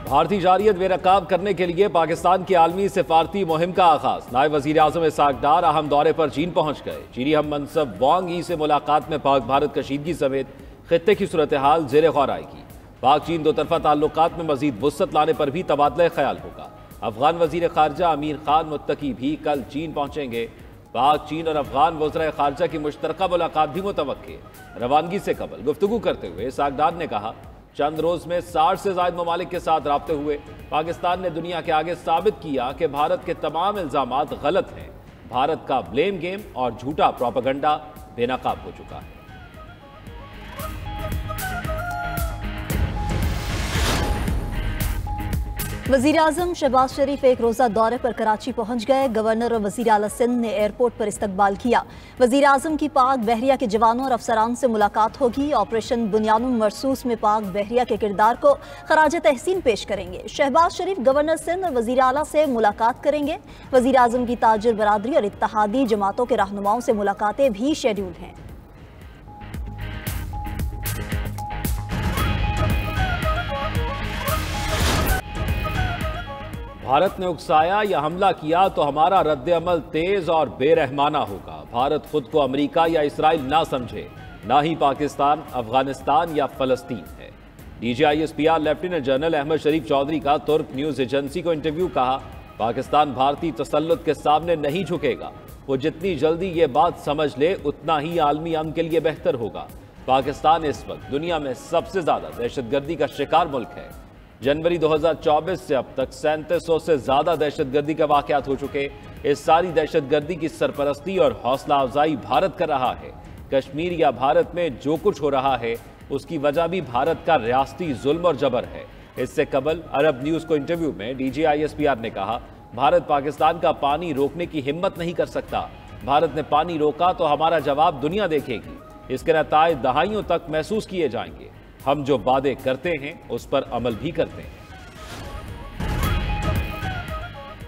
भारतीय जारियत बेनकाब करने के लिए पाकिस्तान की आलमी सिफारती मुहिम का आगाज। नायब वजीर आजम इसाक डार अहम दौरे पर चीन पहुंच गए। चीनी हम मनसब वांग यी से मुलाकात में पाक भारत कशीदगी समेत खित्ते की सूरत हाल जेर गौर आएगी। पाक चीन दो तरफा ताल्लुकात में मजीद वुसअत लाने पर भी तबादला ख्याल होगा। अफगान वजीर खारजा अमीर खान मुत्तकी भी कल चीन पहुंचेंगे। पाक चीन और अफगान वज़ीर खारजा की मुश्तरका मुलाकात भी मुतवक्के। रवानगी से कबल गुफ्तगू करते हुए इसाक डार ने कहा, चंद रोज में 60 से ज्यादा ममालिक के साथ राब्ते हुए पाकिस्तान ने दुनिया के आगे साबित किया कि भारत के तमाम इल्जामात गलत हैं। भारत का ब्लेम गेम और झूठा प्रोपेगेंडा बेनकाब हो चुका है। वजीर आजम शहबाज शरीफ एक रोज़ा दौरे पर कराची पहुंच गए। गवर्नर और वजीर आला सिंध ने एयरपोर्ट पर इस्तकबाल किया। वजीर आजम की पाक बहरिया के जवानों और अफसरान से मुलाकात होगी। ऑपरेशन बुनियानुल मरसूस में पाक बहरिया के किरदार को खराज तहसीन पेश करेंगे। शहबाज शरीफ गवर्नर सिंध और वजीर आला से मुलाकात करेंगे। वजीर आजम की ताजिर बरादरी और इत्तेहादी जमातों के रहनुमाओं से मुलाकातें भी शेड्यूल हैं। भारत ने उकसाया या हमला किया तो हमारा रद्द अमल तेज और बेरहमाना होगा। भारत खुद को अमेरिका या इसराइल ना समझे, ना ही पाकिस्तान, अफगानिस्तान या फलस्तीन है। DGISPR लेफ्टिनेंट जनरल अहमद शरीफ चौधरी का तुर्क न्यूज एजेंसी को इंटरव्यू। कहा, पाकिस्तान भारतीय तसल्लुत के सामने नहीं झुकेगा। वो जितनी जल्दी ये बात समझ ले उतना ही आलमी अमन के लिए बेहतर होगा। पाकिस्तान इस वक्त दुनिया में सबसे ज्यादा दहशतगर्दी का शिकार मुल्क है। जनवरी 2024 से अब तक 3700 से ज्यादा दहशतगर्दी के वाकयात हो चुके। इस सारी दहशतगर्दी की सरपरस्ती और हौसला अफजाई भारत कर रहा है। कश्मीर या भारत में जो कुछ हो रहा है उसकी वजह भी भारत का रियासती जुल्म और जबर है। इससे कबल अरब न्यूज को इंटरव्यू में DGISPR ने कहा, भारत पाकिस्तान का पानी रोकने की हिम्मत नहीं कर सकता। भारत ने पानी रोका तो हमारा जवाब दुनिया देखेगी। इसके नतायज दहाइयों तक महसूस किए जाएंगे। हम जो वादे करते हैं उस पर अमल भी करते हैं।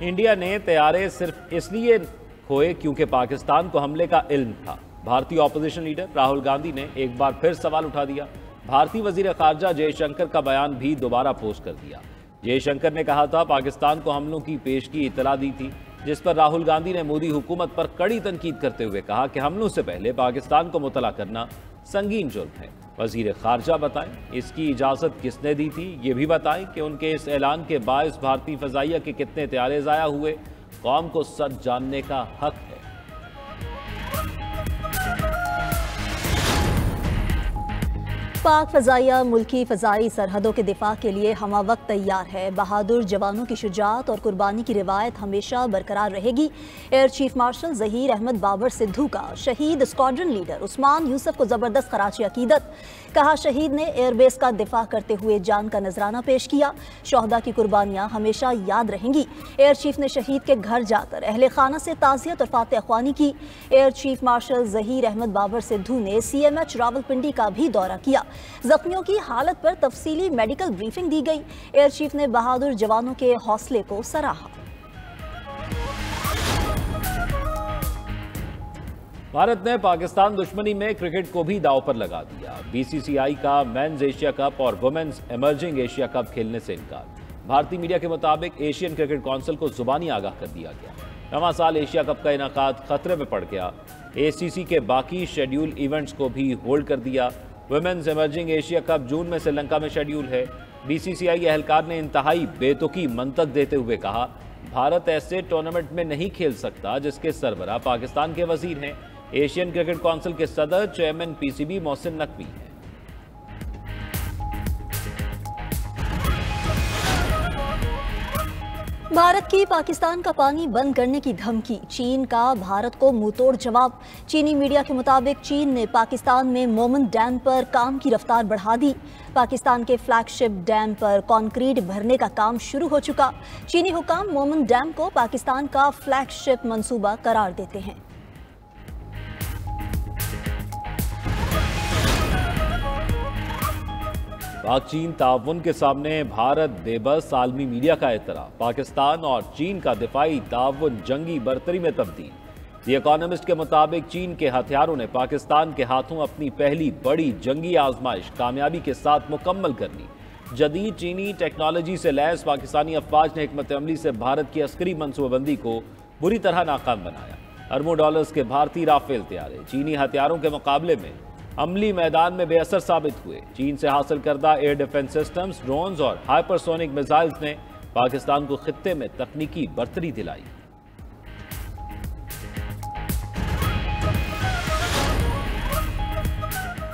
इंडिया ने तैयारे सिर्फ इसलिए खोए क्योंकि पाकिस्तान को हमले का इल्म था। भारतीय ऑपोजिशन लीडर राहुल गांधी ने एक बार फिर सवाल उठा दिया। भारतीय वजीर खारजा जयशंकर का बयान भी दोबारा पोस्ट कर दिया। जयशंकर ने कहा था, पाकिस्तान को हमलों की पेशगी इतला दी थी, जिस पर राहुल गांधी ने मोदी हुकूमत पर कड़ी तनकीद करते हुए कहा कि हमलों से पहले पाकिस्तान को मुतला करना संगीन जुर्म है। वजीर खारजा बताएं, इसकी इजाजत किसने दी थी, ये भी बताएं कि उनके इस ऐलान के बायस भारतीय फजाइया के कितने तैयारे ज़ाया हुए। कौम को सच जानने का हक है। पाक फजाइया मुल्की फजाई सरहदों के दिफा के लिए हमा वक्त तैयार है। बहादुर जवानों की शुजाअत और कुर्बानी की रिवायत हमेशा बरकरार रहेगी। Air chief marshal Zaheer Ahmed Babar Sidhu का शहीद स्क्वाड्रन लीडर उस्मान यूसुफ को ज़बरदस्त खराज अकीदत। कहा, शहीद ने एयरबेस का दिफा करते हुए जान का नजराना पेश किया। शोहदा की कुर्बानियाँ हमेशा याद रहेंगी। एयर चीफ ने शहीद के घर जाकर अहले खाना से ताज़ियत और फातह ख्वानी की। Air chief marshal Zaheer Ahmed Babar Sidhu ने CMH रावलपिंडी का भी दौरा किया। जख्मियों की हालत पर तफसीली मेडिकल ब्रीफिंग दी गई। एयर चीफ ने बहादुर जवानों के हौसले को सराहा। भारत ने पाकिस्तान दुश्मनी में क्रिकेट को भी दांव पर लगा दिया। BCCI का मेंस एशिया कप और वुमेन्स इमर्जिंग एशिया कप खेलने से इनकार। भारतीय मीडिया के मुताबिक एशियन क्रिकेट काउंसिल को जुबानी आगाह कर दिया गया। नवा साल एशिया कप का इनाकाद खतरे में पड़ गया। ACC के बाकी शेड्यूल इवेंट्स को भी होल्ड कर दिया। वुमेन्स इमर्जिंग एशिया कप जून में श्रीलंका में शेड्यूल है। BCCI एहलकार ने इंतहाई बेतुकी मंतक देते हुए कहा, भारत ऐसे टूर्नामेंट में नहीं खेल सकता जिसके सरबराह पाकिस्तान के वजीर हैं। एशियन क्रिकेट काउंसिल के सदर चेयरमैन PCB मोहसिन नकवी हैं। भारत की पाकिस्तान का पानी बंद करने की धमकी। चीन का भारत को मुंहतोड़ जवाब। चीनी मीडिया के मुताबिक चीन ने पाकिस्तान में मोमन डैम पर काम की रफ्तार बढ़ा दी। पाकिस्तान के फ्लैगशिप डैम पर कंक्रीट भरने का काम शुरू हो चुका। चीनी हुकाम मोमन डैम को पाकिस्तान का फ्लैगशिप मंसूबा करार देते हैं। पाक चीन ताउन के सामने भारत बेबस। आलमी मीडिया का एतराफ़। पाकिस्तान और चीन का दिफाई ताउन जंगी बरतरी में तब्दील। द इकोनॉमिस्ट के मुताबिक चीन के हथियारों ने पाकिस्तान के हाथों अपनी पहली बड़ी जंगी आजमाइश कामयाबी के साथ मुकम्मल कर ली। जदीद चीनी टेक्नोलॉजी से लैस पाकिस्तानी अफवाज ने हिकमत अमली से भारत की अस्करी मनसूबाबंदी को बुरी तरह नाकाम बनाया। अरबों डॉलर्स के भारतीय राफेल तैयारे चीनी हथियारों के मुकाबले में अमली मैदान में बेअसर साबित हुए। चीन से हासिल करदा एयर डिफेंस सिस्टम्स, ड्रोन्स और हाइपरसोनिक मिसाइल्स ने पाकिस्तान को खित्ते में तकनीकी बर्तरी दिलाई।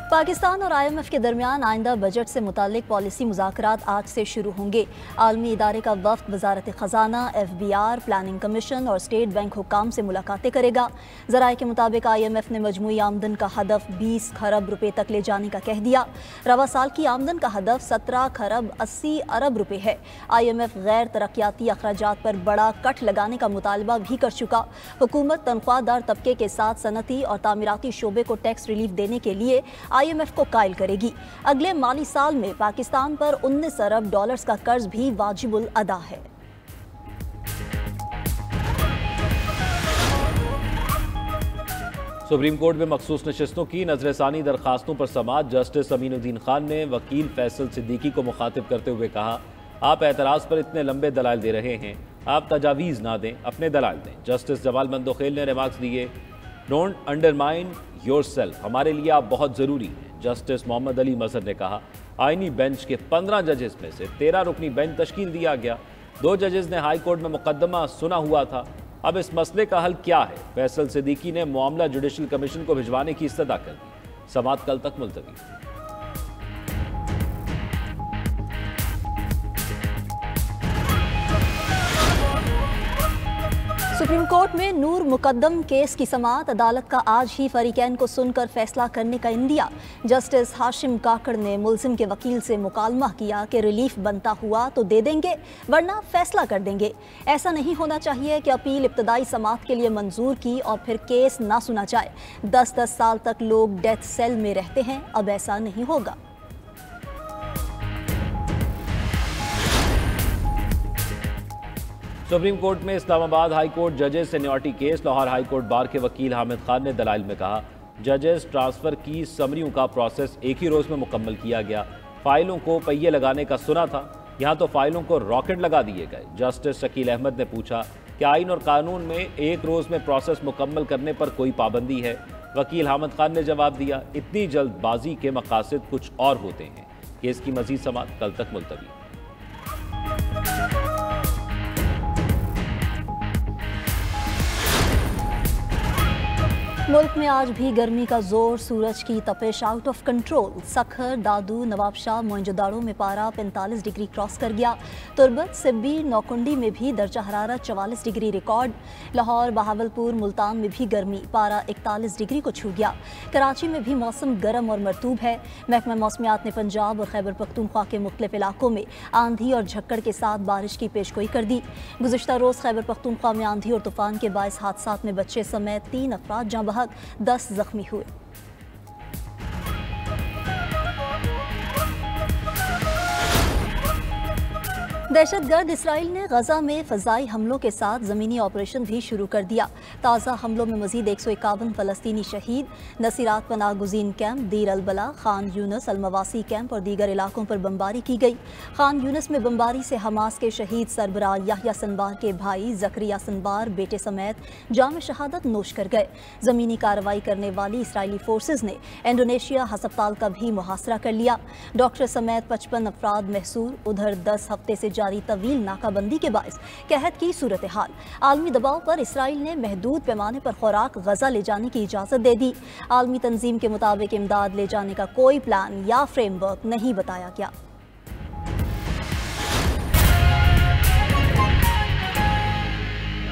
पाकिस्तान और IMF के दरमियान आइंदा बजट से मुतालिक पॉलिसी मुज़ाकरात आज से शुरू होंगे। आलमी इदारे का वफ्द वजारत ख़जाना, FBR, प्लानिंग कमीशन और स्टेट बैंक हुकाम से मुलाकातें करेगा। ज़राए के मुताबिक IMF ने मजमूई आमदन का हदफ 20 खरब रुपए तक ले जाने का कह दिया। रवा साल की आमदन का हदफ 17 खरब 80 अरब रुपए है। IMF गैर तरक्याती अखराजात पर बड़ा कट लगाने का मुतालबा भी कर चुका। हुकूमत तनख्वाहदार तबके के साथ सनती और तामीराती शोबे को टैक्स रिलीफ देने के लिए IMF को कायल करेगी। अगले माली साल में पाकिस्तान पर 19 अरब डॉलर्स का कर्ज भी वाजिबुल अदा है। सुप्रीम कोर्ट में मखसूस नशिस्तों की नजरसानी दरखास्तों पर समाअत। जस्टिस अमीनुद्दीन खान ने वकील फैसल सिद्दीकी को मुखातिब करते हुए कहा, आप एतराज़ पर इतने लंबे दलाइल दे रहे हैं, आप तजावीज़ ना दें, अपने दलाइल दें। जस्टिस जमाल मंदोखेल ने रिमार्क्स दिए, डोंट अंडरमाइन योरसेल्फ, हमारे लिए आप बहुत ज़रूरी हैं। जस्टिस मोहम्मद अली मजहर ने कहा, आईनी बेंच के 15 जजेस में से 13 रुकनी बेंच तश्कील दिया गया। 2 जजेस ने हाई कोर्ट में मुकदमा सुना हुआ था। अब इस मसले का हल क्या है? फैसल सिद्दीकी ने मामला जुडिशल कमीशन को भिजवाने की इस्तदा कर दी। समाअत कल तक मुलतवी। सुप्रीम कोर्ट में नूर मुकद्दम केस की समाअत। अदालत का आज ही फरीकैन को सुनकर फैसला करने का इंदिया। जस्टिस हाशिम काकड़ ने मुलजिम के वकील से मुकालमा किया कि रिलीफ बनता हुआ तो दे देंगे, वरना फैसला कर देंगे। ऐसा नहीं होना चाहिए कि अपील इब्तदाई समाअत के लिए मंजूर की और फिर केस ना सुना जाए। 10-10 साल तक लोग डेथ सेल में रहते हैं, अब ऐसा नहीं होगा। सुप्रीम कोर्ट में इस्लामाबाद हाई कोर्ट जजेस seniority case. Lahore high court bar के वकील हामिद खान ने दलाइल में कहा, जजेस ट्रांसफ़र की समरियों का प्रोसेस एक ही रोज़ में मुकम्मल किया गया। फाइलों को पहिए लगाने का सुना था, यहाँ तो फाइलों को रॉकेट लगा दिए गए। जस्टिस शकील अहमद ने पूछा कि आइन और कानून में एक रोज़ में प्रोसेस मुकम्मल करने पर कोई पाबंदी है? वकील हामिद खान ने जवाब दिया, इतनी जल्दबाजी के मकासद कुछ और होते हैं। केस की मज़ीद समाअत कल तक मुलतवी। मुल्क में आज भी गर्मी का जोर, सूरज की तपिश आउट ऑफ कंट्रोल। सखर, दादू, नवाबशाह, मोइंजोदाड़ो में पारा 45 डिग्री क्रॉस कर गया। तुरबत, सिब्बी, नौकुंडी में भी दर्जा हरारत 44 डिग्री रिकॉर्ड। लाहौर, बहावलपुर, मुल्तान में भी गर्मी, पारा 41 डिग्री को छू गया। कराची में भी मौसम गर्म और मरतूब है। महकमा मौसमियात ने पंजाब और खैबर पख्तूनख्वा के मुख्तलिफ इलाकों में आंधी और झक्कड़ के साथ बारिश की पेशगोई कर दी। गुज़िश्ता रोज़ खैबर पख्तूनख्वा में आंधी और तूफान के बाइस हादसात में बच्चे समेत 3 अफराद जाँ बहक, 10 जख्मी हुए। दहशतगर्द इसराइल ने गजा में फ़ज़ाई हमलों के साथ ज़मीनी ऑपरेशन भी शुरू कर दिया। ताज़ा हमलों में मज़ीद 151 फ़लस्तीनी शहीद। नसीरात पनाह गुज़ीन कैंप, दीर अल-बला, खान यूनस, अलमवासी कैंप और दीगर इलाकों पर बमबारी की गई। खान यूनस में बमबारी से हमास के शहीद सरबराह याह्या सिनवार के भाई ज़करिया सिनवार बेटे समेत जाम शहादत नोश कर गए। ज़मीनी कार्रवाई करने वाली इसराइली फोर्सेज ने इंडोनेशिया हस्पताल का भी मुहासरा कर लिया। डॉक्टर समेत 55 अफराद महसूर। उधर 10 हफ्ते से जारी तवील नाकाबंदी के बायस कहत की सूरत हाल। आलमी दबाव पर इसराइल ने महदूद पैमाने पर खुराक गजा ले जाने की इजाज़त दे दी। आलमी तंजीम के मुताबिक इमदाद ले जाने का कोई प्लान या फ्रेमवर्क नहीं बताया गया।